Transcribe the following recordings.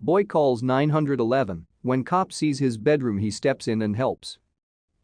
Boy calls 911. When cop sees his bedroom, he steps in and helps.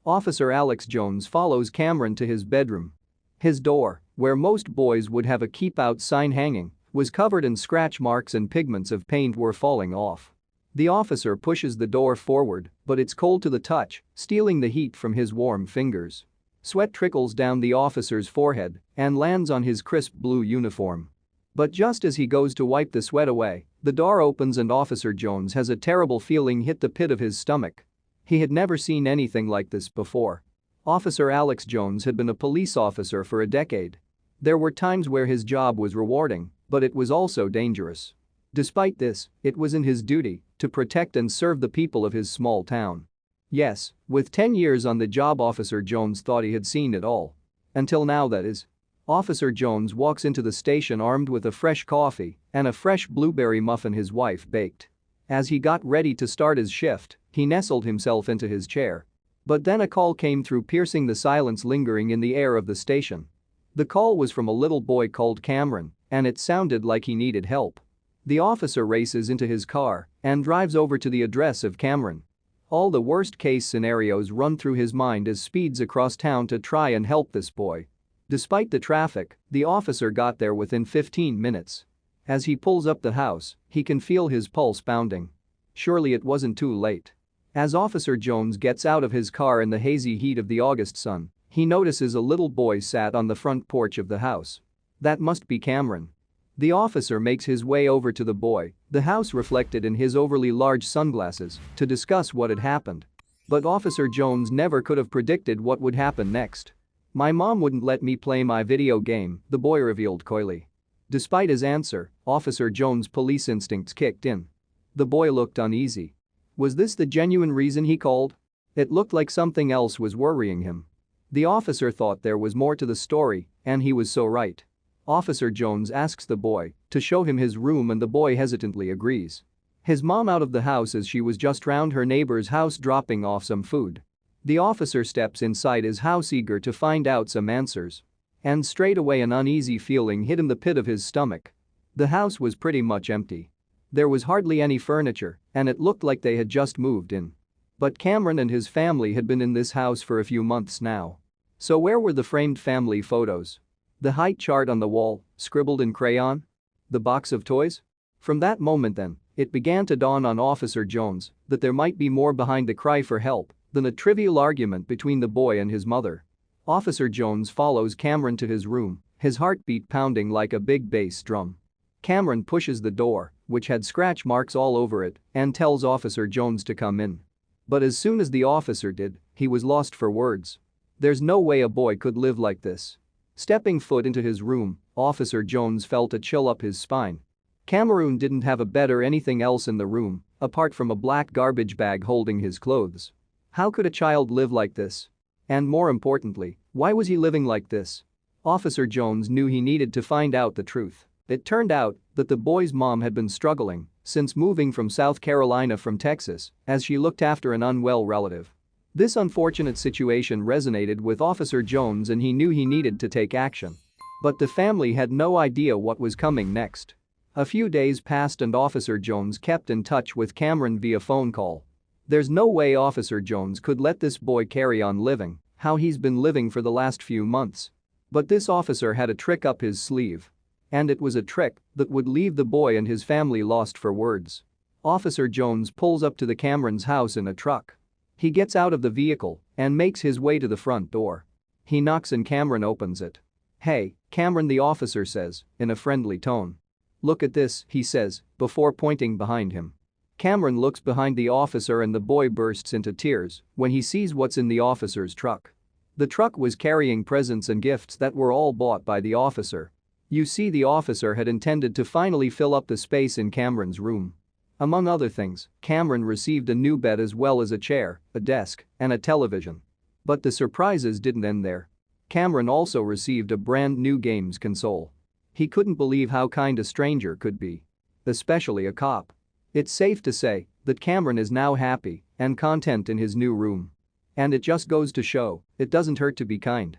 Officer Alex Jones follows Cameron to his bedroom. His door, where most boys would have a keep out sign hanging, was covered in scratch marks and pigments of paint were falling off. The officer pushes the door forward, but it's cold to the touch, stealing the heat from his warm fingers. Sweat trickles down the officer's forehead and lands on his crisp blue uniform. But just as he goes to wipe the sweat away, the door opens and Officer Jones has a terrible feeling hit the pit of his stomach. He had never seen anything like this before. Officer Alex Jones had been a police officer for a decade. There were times where his job was rewarding, but it was also dangerous. Despite this, it was in his duty to protect and serve the people of his small town. Yes, with 10 years on the job, Officer Jones thought he had seen it all. Until now, that is. Officer Jones walks into the station armed with a fresh coffee and a fresh blueberry muffin his wife baked. As he got ready to start his shift, he nestled himself into his chair. But then a call came through, piercing the silence lingering in the air of the station. The call was from a little boy called Cameron, and it sounded like he needed help. The officer races into his car and drives over to the address of Cameron. All the worst-case scenarios run through his mind as speeds across town to try and help this boy. Despite the traffic, the officer got there within 15 minutes. As he pulls up the house, he can feel his pulse pounding. Surely it wasn't too late. As Officer Jones gets out of his car in the hazy heat of the August sun, he notices a little boy sat on the front porch of the house. That must be Cameron. The officer makes his way over to the boy, the house reflected in his overly large sunglasses, to discuss what had happened. But Officer Jones never could have predicted what would happen next. "My mom wouldn't let me play my video game," the boy revealed coyly. Despite his answer, Officer Jones' police instincts kicked in. The boy looked uneasy. Was this the genuine reason he called? It looked like something else was worrying him. The officer thought there was more to the story, and he was so right. Officer Jones asks the boy to show him his room and the boy hesitantly agrees. His mom out of the house as she was just round her neighbor's house dropping off some food. The officer steps inside his house eager to find out some answers. And straight away an uneasy feeling hit him the pit of his stomach. The house was pretty much empty. There was hardly any furniture, and it looked like they had just moved in. But Cameron and his family had been in this house for a few months now. So where were the framed family photos? The height chart on the wall, scribbled in crayon? The box of toys? From that moment then, it began to dawn on Officer Jones that there might be more behind the cry for help than a trivial argument between the boy and his mother. Officer Jones follows Cameron to his room, his heartbeat pounding like a big bass drum. Cameron pushes the door, which had scratch marks all over it, and tells Officer Jones to come in. But as soon as the officer did, he was lost for words. There's no way a boy could live like this. Stepping foot into his room, Officer Jones felt a chill up his spine. Cameron didn't have a bed or anything else in the room, apart from a black garbage bag holding his clothes. How could a child live like this? And more importantly, why was he living like this? Officer Jones knew he needed to find out the truth. It turned out that the boy's mom had been struggling since moving from South Carolina from Texas as she looked after an unwell relative. This unfortunate situation resonated with Officer Jones and he knew he needed to take action. But the family had no idea what was coming next. A few days passed and Officer Jones kept in touch with Cameron via phone call. There's no way Officer Jones could let this boy carry on living how he's been living for the last few months. But this officer had a trick up his sleeve. And it was a trick that would leave the boy and his family lost for words. Officer Jones pulls up to the Cameron's house in a truck. He gets out of the vehicle and makes his way to the front door. He knocks and Cameron opens it. "Hey, Cameron," the officer says, in a friendly tone. "Look at this," he says, before pointing behind him. Cameron looks behind the officer and the boy bursts into tears when he sees what's in the officer's truck. The truck was carrying presents and gifts that were all bought by the officer. You see, the officer had intended to finally fill up the space in Cameron's room. Among other things, Cameron received a new bed as well as a chair, a desk, and a television. But the surprises didn't end there. Cameron also received a brand new games console. He couldn't believe how kind a stranger could be. Especially a cop. It's safe to say that Cameron is now happy and content in his new room. And it just goes to show, it doesn't hurt to be kind.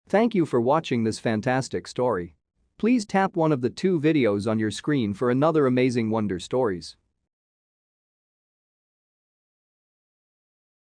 Thank you for watching this fantastic story. Please tap one of the 2 videos on your screen for another amazing wonder stories.